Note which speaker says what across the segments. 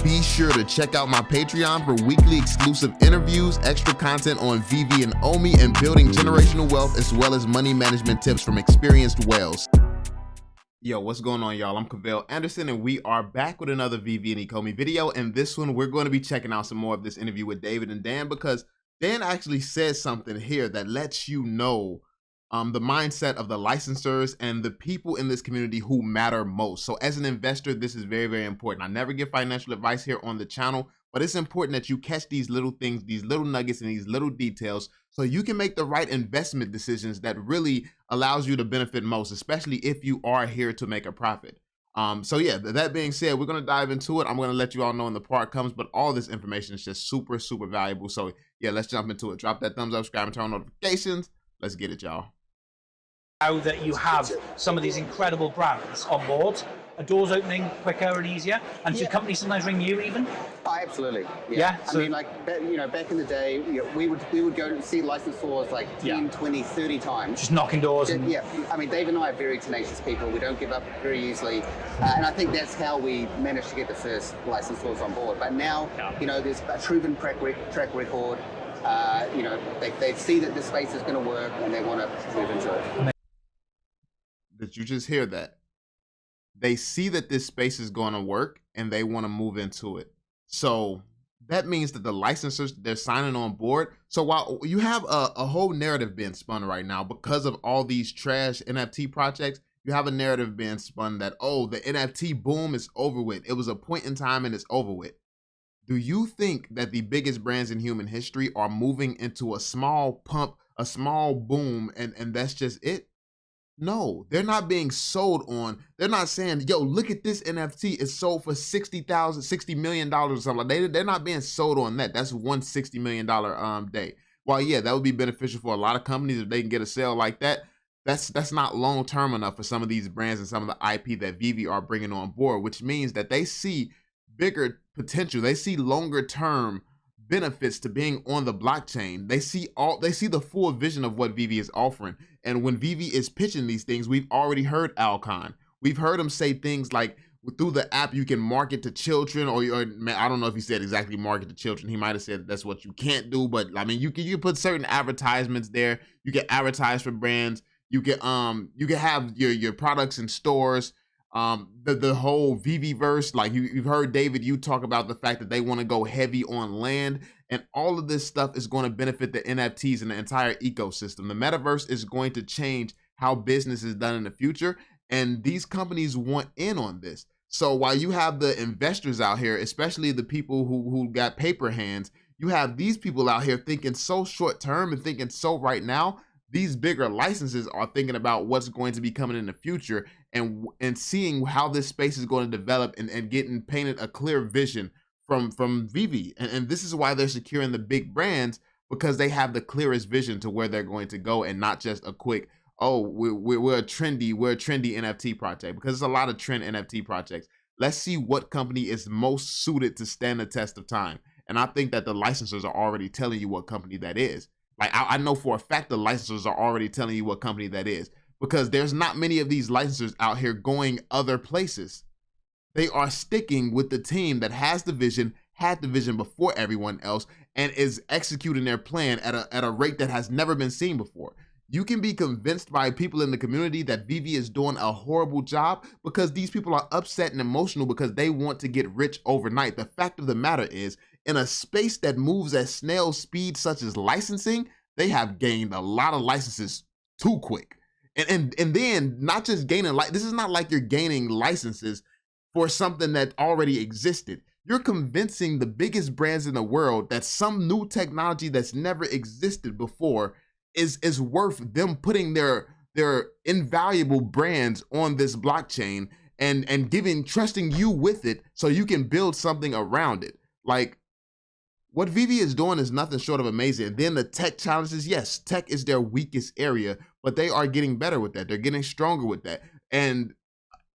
Speaker 1: Be sure to check out my Patreon for weekly exclusive interviews, extra content on Veve and Omi, and building generational wealth, as well as money management tips from experienced whales. Yo, what's going on, y'all? I'm Cavell Anderson, and we are back with another Veve and Ecomi video. And this one, we're going to be checking out some more of this interview with David and Dan, because Dan actually says something here that lets you know the mindset of the licensors and the people in this community who matter most. So as an investor, this is very, very important. I never give financial advice here on the channel, but it's important that you catch these little things, these little nuggets, and these little details so you can make the right investment decisions that really allows you to benefit most, especially if you are here to make a profit. So yeah, that being said, we're going to dive into it. I'm going to let you all know when the part comes, but all this information is just super, super valuable. So yeah, let's jump into it. Drop that thumbs up, subscribe, and turn on notifications. Let's get it, y'all.
Speaker 2: Now that you have some of these incredible brands on board, are doors opening quicker and easier? And do companies sometimes ring you even?
Speaker 3: Oh, absolutely.
Speaker 2: So,
Speaker 3: I mean, like, back in the day, we would go to see licensors like 10, 20, 30 times.
Speaker 2: Just knocking doors.
Speaker 3: Yeah, I mean, Dave and I are very tenacious people. We don't give up very easily. And I think that's how we managed to get the first licensors on board. But now, there's a proven track record. They see that this space is going to work and they want to move into it.
Speaker 1: Did you just hear that? They see that this space is going to work and they want to move into it. So that means that the licensors, they're signing on board. So while you have a whole narrative being spun right now because of all these trash NFT projects, you have a narrative being spun that, oh, the NFT boom is over with. It was a point in time and it's over with. Do you think that the biggest brands in human history are moving into a small pump, a small boom, and that's just it? No, they're not being sold on. They're not saying, yo, look at this NFT. It's sold for $60 million or something. They're not being sold on that. That's one $60 million day. While yeah, that would be beneficial for a lot of companies if they can get a sale like that. That's not long term enough for some of these brands and some of the IP that Veve are bringing on board, which means that they see bigger potential. They see longer term benefits to being on the blockchain. They see the full vision of what Veve is offering. And when Veve is pitching these things, we've already heard Alcon. We've heard him say things like, through the app you can market to children, or I don't know if he said exactly market to children. He might have said that's what you can't do, but I mean you can put certain advertisements there. You can advertise for brands. You can have your products in stores. The whole Veveverse, like you've heard David, you talk about the fact that they want to go heavy on land, and all of this stuff is going to benefit the NFTs and the entire ecosystem. The metaverse is going to change how business is done in the future, and these companies want in on this. So while you have the investors out here, especially the people who got paper hands, you have these people out here thinking so short term and thinking so right now. These bigger licenses are thinking about what's going to be coming in the future and seeing how this space is going to develop and getting painted a clear vision from Veve. And this is why they're securing the big brands, because they have the clearest vision to where they're going to go, and not just a quick, oh, we're a trendy NFT project, because there's a lot of trend NFT projects. Let's see what company is most suited to stand the test of time. And I think that the licensors are already telling you what company that is. Like I know for a fact the licensors are already telling you what company that is, because there's not many of these licensors out here going other places. They are sticking with the team that has the vision, had the vision before everyone else, and is executing their plan at a rate that has never been seen before. You can be convinced by people in the community that Veve is doing a horrible job because these people are upset and emotional because they want to get rich overnight. The fact of the matter is, in a space that moves at snail speed, such as licensing, they have gained a lot of licenses too quick. And then not just gaining, this is not like you're gaining licenses for something that already existed. You're convincing the biggest brands in the world that some new technology that's never existed before is worth them putting their invaluable brands on this blockchain and trusting you with it so you can build something around it. Like, what Veve is doing is nothing short of amazing. And then the tech challenges, yes, tech is their weakest area, but they are getting better with that. They're getting stronger with that. And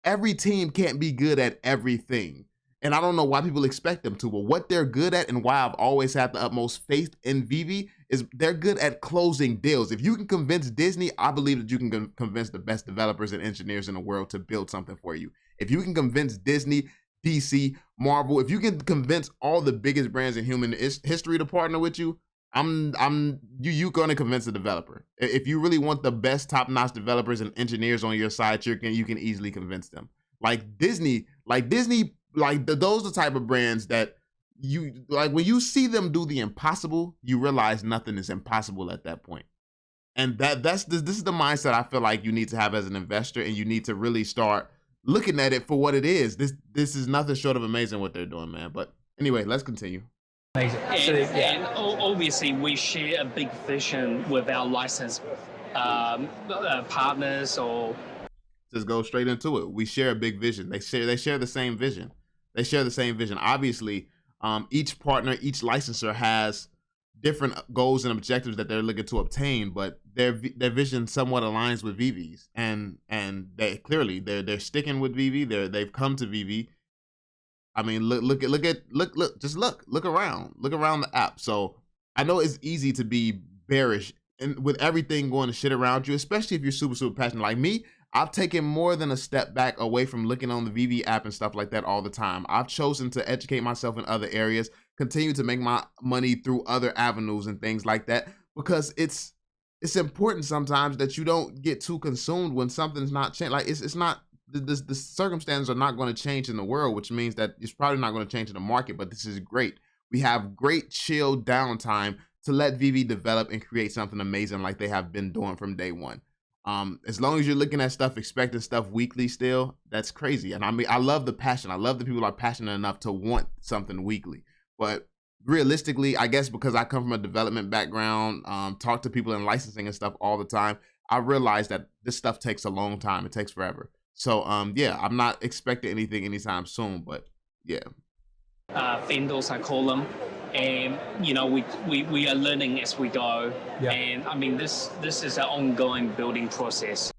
Speaker 1: every team can't be good at everything. And I don't know why people expect them to, but what they're good at, and why I've always had the utmost faith in Veve, is they're good at closing deals. If you can convince Disney, I believe that you can convince the best developers and engineers in the world to build something for you. If you can convince Disney, DC, Marvel, if you can convince all the biggest brands in human history to partner with you, you gonna convince the developer. If you really want the best top-notch developers and engineers on your side, you can easily convince them. Like Disney, those are the type of brands that you like. When you see them do the impossible, you realize nothing is impossible at that point. And this is the mindset I feel like you need to have as an investor, and you need to really start looking at it for what it is. This is nothing short of amazing what they're doing, man. But anyway, let's continue.
Speaker 2: Amazing.
Speaker 4: And obviously, we share a big vision with our license partners, or
Speaker 1: just go straight into it. We share a big vision. They share the same vision. They share the same vision. Obviously, each partner, each licensor has different goals and objectives that they're looking to obtain, but their vision somewhat aligns with Veve's, and they clearly they're sticking with Veve. They've come to Veve. I mean, look around the app. So I know it's easy to be bearish and with everything going to shit around you, especially if you're super passionate like me. I've taken more than a step back away from looking on the Veve app and stuff like that all the time. I've chosen to educate myself in other areas, continue to make my money through other avenues and things like that, because it's important sometimes that you don't get too consumed when something's not changing. Like it's not the circumstances are not going to change in the world, which means that it's probably not going to change in the market. But this is great. We have great chill downtime to let Veve develop and create something amazing like they have been doing from day one. As long as you're looking at stuff, expecting stuff weekly still, that's crazy. And I mean, I love the passion. I love the people who are passionate enough to want something weekly. But realistically, I guess because I come from a development background, talk to people in licensing and stuff all the time, I realize that this stuff takes a long time. It takes forever. So yeah, I'm not expecting anything anytime soon, but yeah.
Speaker 4: vendors, I call them. And we are learning as we go.
Speaker 2: Yeah.
Speaker 4: And I mean, this is an ongoing building process.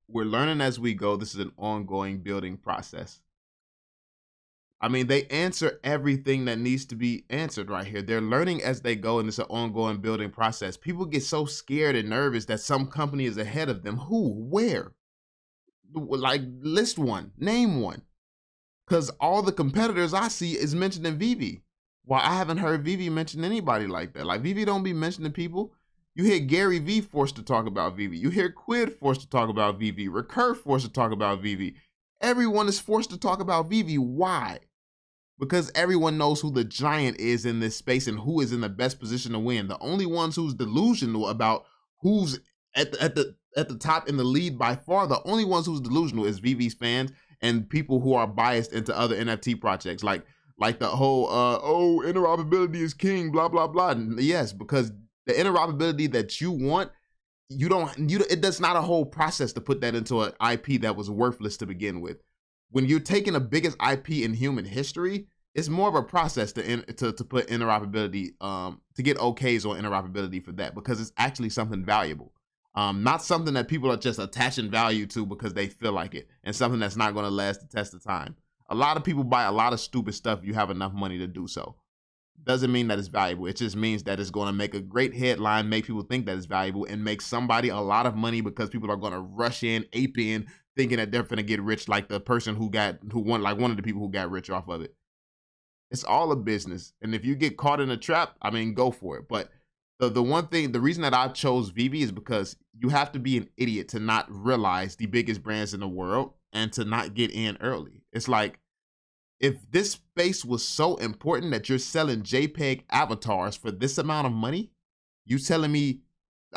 Speaker 1: We're learning as we go. This is an ongoing building process. I mean, they answer everything that needs to be answered right here. They're learning as they go, and it's an ongoing building process. People get so scared and nervous that some company is ahead of them. Who? Where? Like, list one, name one. Because all the competitors I see is mentioned in Veve. Well, I haven't heard Veve mention anybody like that. Like, Veve don't be mentioning people. You hear Gary V forced to talk about Veve. You hear Quid forced to talk about Veve. Recur forced to talk about Veve. Everyone is forced to talk about Veve. Why? Because everyone knows who the giant is in this space and who is in the best position to win. The only ones who's delusional about who's at the top in the lead by far, the only ones who's delusional is Veve's fans and people who are biased into other NFT projects. Like the whole, interoperability is king, blah, blah, blah. Yes, because the interoperability that you want, that's not a whole process to put that into an IP that was worthless to begin with. When you're taking the biggest IP in human history, it's more of a process to put interoperability, to get okays on interoperability for that, because it's actually something valuable. Not something that people are just attaching value to because they feel like it, and something that's not going to last the test of time. A lot of people buy a lot of stupid stuff if you have enough money to do so. Doesn't mean that it's valuable. It just means that it's going to make a great headline, make people think that it's valuable, and make somebody a lot of money because people are going to rush in, ape in, thinking that they're going to get rich like the person who won, like one of the people who got rich off of it. It's all a business. And if you get caught in a trap, I mean, go for it. But the reason that I chose Veve is because you have to be an idiot to not realize the biggest brands in the world and to not get in early. It's like, if this space was so important that you're selling JPEG avatars for this amount of money, you telling me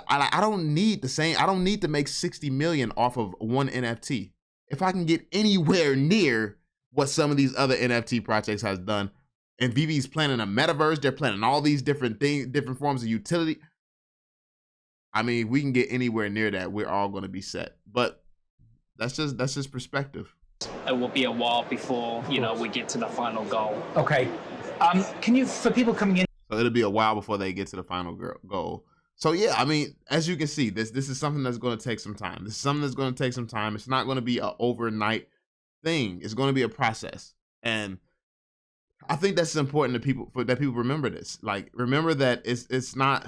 Speaker 1: I don't need to make 60 million off of one NFT. If I can get anywhere near what some of these other NFT projects has done, and Veve's planning a metaverse, they're planning all these different things, different forms of utility. I mean, if we can get anywhere near that, we're all going to be set. But that's just perspective.
Speaker 4: It will be a while before we get to the final goal.
Speaker 2: Okay. Can you, for people coming in?
Speaker 1: So it'll be a while before they get to the final goal. So yeah, I mean, as you can see, this is something that's going to take some time. This is something that's going to take some time. It's not going to be an overnight thing. It's going to be a process, and I think that's important to people, that people remember this. Like, remember that it's not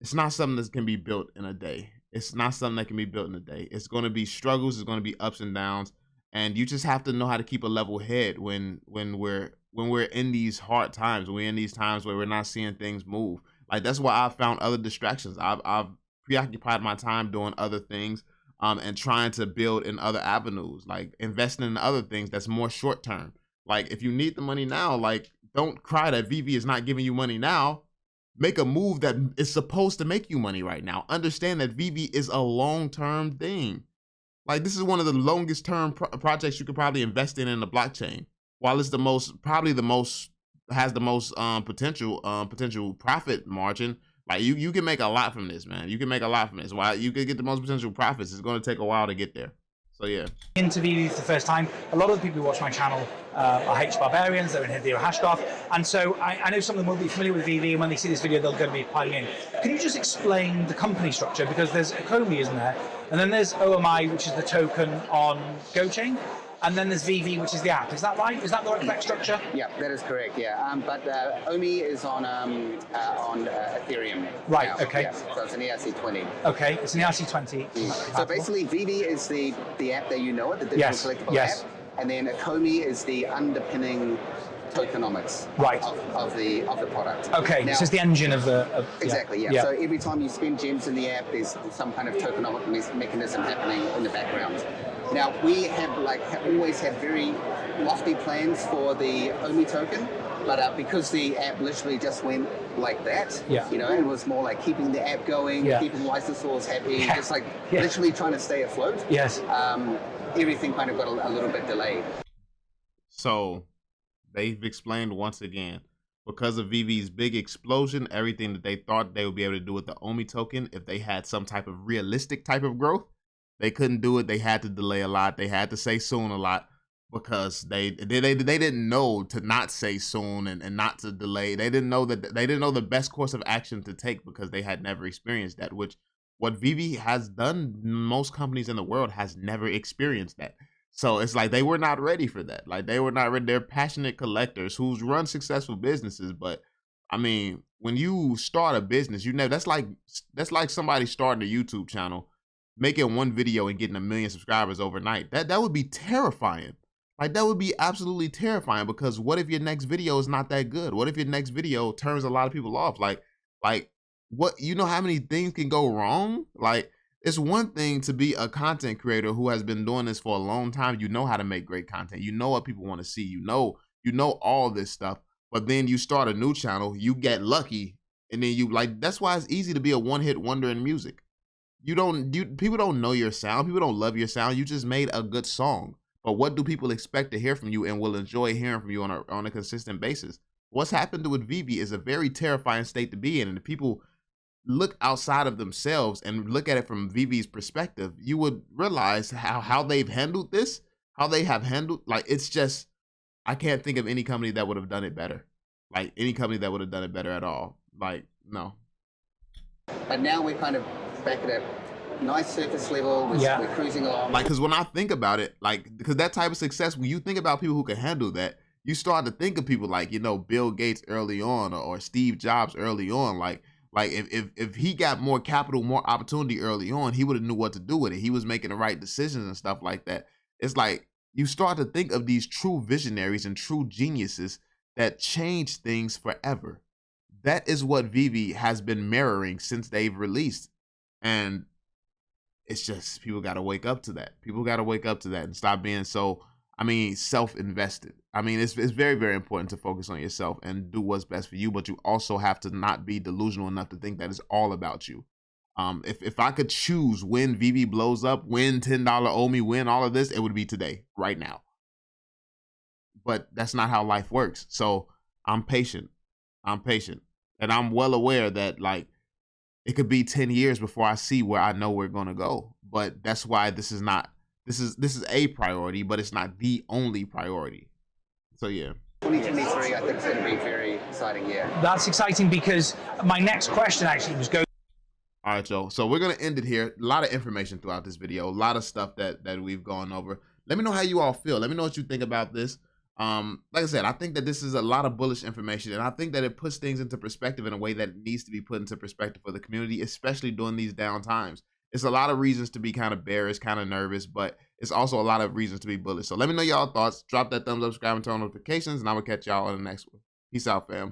Speaker 1: something that can be built in a day. It's not something that can be built in a day. It's going to be struggles. It's going to be ups and downs. And you just have to know how to keep a level head when we're in these hard times. We're in these times where we're not seeing things move. Like, that's why I've found other distractions. I've preoccupied my time doing other things, and trying to build in other avenues, like investing in other things that's more short term. Like, if you need the money now, like, don't cry that VV is not giving you money now. Make a move that is supposed to make you money right now. Understand that VV is a long-term thing. Like, this is one of the longest term projects you could probably invest in the blockchain. While it's probably the most potential profit margin. Like, you can make a lot from this, man. You can make a lot from this. While you could get the most potential profits, it's going to take a while to get there. So yeah.
Speaker 2: Into Veve for the first time. A lot of the people who watch my channel are H barbarians, they're in here, they're Hashgraph, and so I know some of them will be familiar with Veve, and when they see this video, they're going to be piling in. Can you just explain the company structure? Because there's Ecomi, isn't there? And then there's OMI, which is the token on GoChain. And then there's Veve, which is the app. Is that right? Is that the correct structure?
Speaker 3: Yeah, that is correct. Yeah, but OMI is on Ethereum.
Speaker 2: Right.
Speaker 3: Now.
Speaker 2: Okay.
Speaker 3: Yeah, so it's an ERC20.
Speaker 2: Okay, it's an ERC20.
Speaker 3: So basically, Veve is the app that you know it, the digital collectible app, and then Ecomi is the underpinning tokenomics of the product.
Speaker 2: Okay, now, this is the engine of the...
Speaker 3: Exactly, yeah. So every time you spend gems in the app, there's some kind of tokenomic mechanism happening in the background. Now, we have always had very lofty plans for the OMI token, but because the app literally just went like that, you know, it was more like keeping the app going, keeping licensors happy, just like literally trying to stay afloat.
Speaker 2: Yes.
Speaker 3: Everything kind of got a little bit delayed.
Speaker 1: So they've explained once again, because of Veve's big explosion, everything that they thought they would be able to do with the OMI token, if they had some type of realistic type of growth, they couldn't do it. They had to delay a lot. They had to say soon a lot, because they didn't know to not say soon and not to delay. They didn't know the best course of action to take, because they had never experienced that, which what Veve has done, most companies in the world has never experienced that. So it's like they were not ready for that. Like, they were not ready. They're passionate collectors who's run successful businesses, but I mean, when you start a business, that's like somebody starting a YouTube channel, making one video and getting 1 million subscribers overnight. That would be terrifying. Like, that would be absolutely terrifying, because what if your next video is not that good? What if your next video turns a lot of people off? Like what, you know how many things can go wrong? Like, it's one thing to be a content creator who has been doing this for a long time. You know how to make great content. You know what people want to see. You know all this stuff. But then you start a new channel, you get lucky, and then that's why it's easy to be a one-hit wonder in music. People don't know your sound. People don't love your sound. You just made a good song. But what do people expect to hear from you and will enjoy hearing from you on a consistent basis? What's happened with Veve is a very terrifying state to be in. And if people look outside of themselves and look at it from Veve's perspective, you would realize how they've handled this, how they have handled, like, it's just, I can't think of any company that would have done it better. Like, any company that would have done it better at all. Like, no.
Speaker 3: But now we're kind of back at a nice surface level. We're cruising along.
Speaker 1: Like, because when I think about it, like, because that type of success, when you think about people who can handle that, you start to think of people like, you know, Bill Gates early on, or Steve Jobs early on. Like if he got more capital, more opportunity early on, he would have knew what to do with it. He was making the right decisions and stuff like that. It's like you start to think of these true visionaries and true geniuses that change things forever. That is what Veve has been mirroring since they've released. And it's just, people got to wake up to that. People got to wake up to that and stop being so, self-invested. It's very, very important to focus on yourself and do what's best for you, but you also have to not be delusional enough to think that it's all about you. If I could choose when Veve blows up, when $10 OMI, when all of this, it would be today, right now. But that's not how life works. So I'm patient. And I'm well aware that, like, it could be 10 years before I see where I know we're going to go. But that's why this is a priority, but it's not the only priority. So yeah.
Speaker 3: 2023, I think, is going to be a very exciting year.
Speaker 2: That's exciting, because my next question actually was going.
Speaker 1: All right, Joe. So we're going to end it here. A lot of information throughout this video, a lot of stuff that we've gone over. Let me know how you all feel. Let me know what you think about this. Like I said, I think that this is a lot of bullish information, and I think that it puts things into perspective in a way that it needs to be put into perspective for the community, especially during these down times. it's a lot of reasons to be kind of bearish, kind of nervous, but it's also a lot of reasons to be bullish. So let me know y'all thoughts. Drop that thumbs up, subscribe, and turn on notifications, and I will catch y'all on the next one. Peace out, fam.